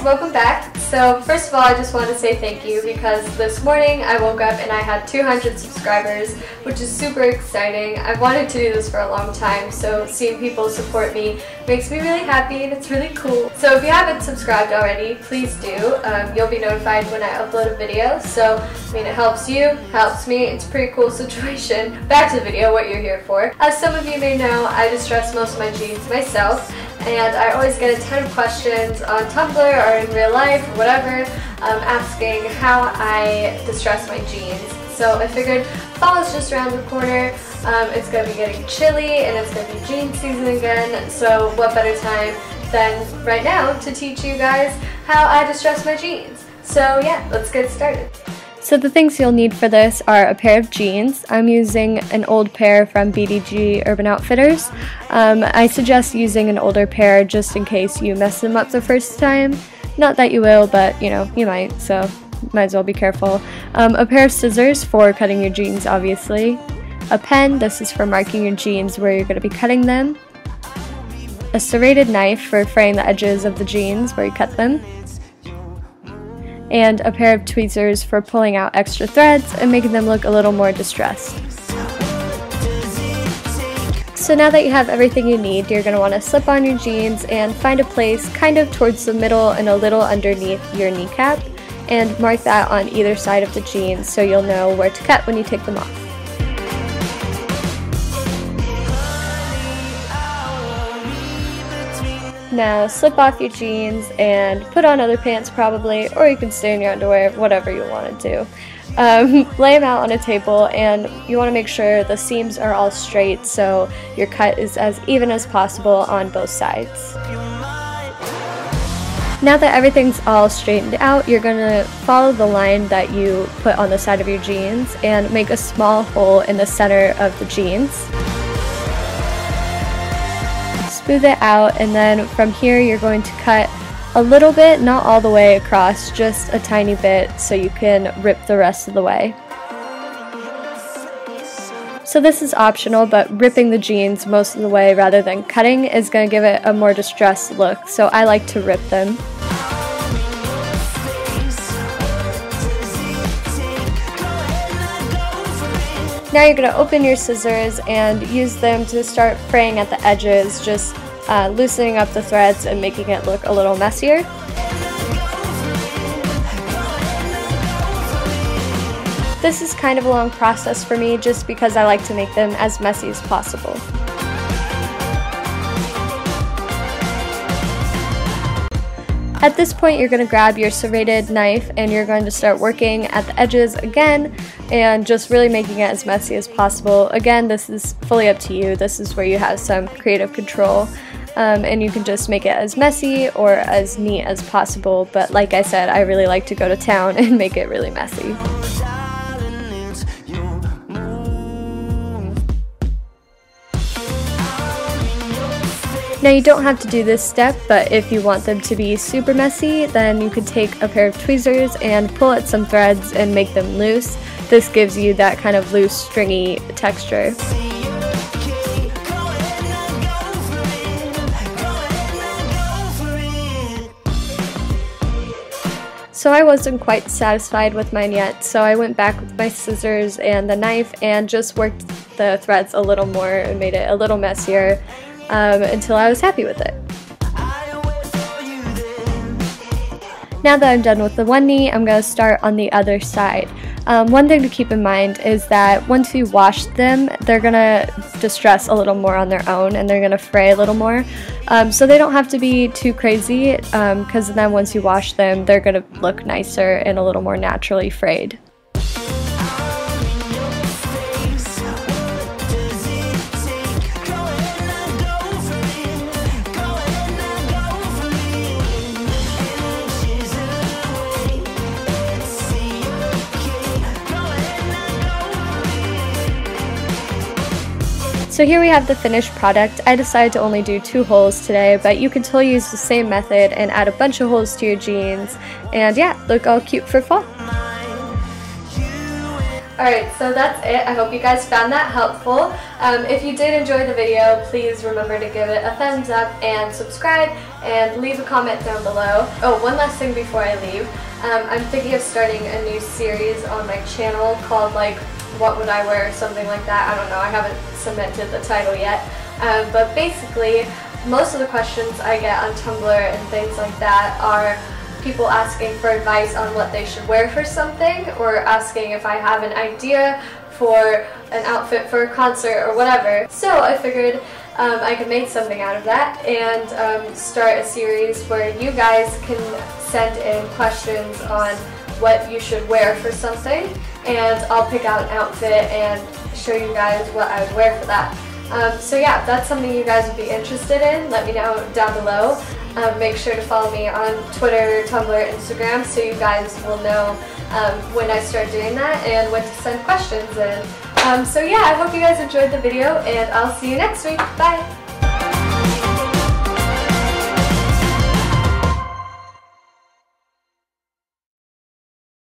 guys, welcome back. So first of all, I just want to say thank you because this morning I woke up and I had 200 subscribers, which is super exciting. I've wanted to do this for a long time, so seeing people support me makes me really happy and it's really cool. So if you haven't subscribed already, please do. You'll be notified when I upload a video, so I mean it helps you, helps me, it's a pretty cool situation. Back to the video, what you're here for. As some of you may know, I distress most of my jeans myself, and I always get a ton of questions on Tumblr or in real life or whatever asking how I distress my jeans. So I figured fall is just around the corner, it's going to be getting chilly and it's going to be jean season again, so what better time than right now to teach you guys how I distress my jeans. So yeah, let's get started. So the things you'll need for this are a pair of jeans. I'm using an old pair from BDG Urban Outfitters. I suggest using an older pair just in case you mess them up the first time. Not that you will, but you know, you might, so might as well be careful. A pair of scissors for cutting your jeans, obviously. A pen, this is for marking your jeans where you're going to be cutting them. A serrated knife for fraying the edges of the jeans where you cut them. And a pair of tweezers for pulling out extra threads and making them look a little more distressed. So now that you have everything you need, you're going to want to slip on your jeans and find a place kind of towards the middle and a little underneath your kneecap, and mark that on either side of the jeans so you'll know where to cut when you take them off. Now slip off your jeans and put on other pants probably, or you can stay in your underwear, whatever you want to do. Lay them out on a table, and you want to make sure the seams are all straight so your cut is as even as possible on both sides. Now that everything's all straightened out, you're going to follow the line that you put on the side of your jeans and make a small hole in the center of the jeans. Smooth it out, and then from here you're going to cut a little bit, not all the way across, just a tiny bit so you can rip the rest of the way. So this is optional, but ripping the jeans most of the way rather than cutting is going to give it a more distressed look, so I like to rip them. Now you're going to open your scissors and use them to start fraying at the edges, just loosening up the threads and making it look a little messier. This is kind of a long process for me just because I like to make them as messy as possible. At this point, you're going to grab your serrated knife and you're going to start working at the edges again and just really making it as messy as possible. Again, this is fully up to you. This is where you have some creative control, and you can just make it as messy or as neat as possible. But like I said, I really like to go to town and make it really messy. Now you don't have to do this step, but if you want them to be super messy, then you could take a pair of tweezers and pull at some threads and make them loose. This gives you that kind of loose, stringy texture. So I wasn't quite satisfied with mine yet, so I went back with my scissors and the knife and just worked the threads a little more and made it a little messier. Until I was happy with it. Now that I'm done with the one knee, I'm going to start on the other side. One thing to keep in mind is that once you wash them, they're going to distress a little more on their own and they're going to fray a little more. So they don't have to be too crazy, because then once you wash them, they're going to look nicer and a little more naturally frayed. So here we have the finished product. I decided to only do 2 holes today, but you can totally use the same method and add a bunch of holes to your jeans, and yeah, look all cute for fall. Alright, so that's it. I hope you guys found that helpful. If you did enjoy the video, please remember to give it a thumbs up and subscribe and leave a comment down below. Oh, one last thing before I leave. I'm thinking of starting a new series on my channel called like What Would I Wear or something like that. I don't know, I haven't cemented the title yet. But basically, most of the questions I get on Tumblr and things like that are people asking for advice on what they should wear for something, or asking if I have an idea for an outfit for a concert or whatever. So I figured I could make something out of that and start a series where you guys can send in questions on what you should wear for something, and I'll pick out an outfit and show you guys what I would wear for that. So yeah, if that's something you guys would be interested in, let me know down below. Make sure to follow me on Twitter, Tumblr, Instagram, so you guys will know when I start doing that and when to send questions in. So yeah, I hope you guys enjoyed the video, and I'll see you next week. Bye!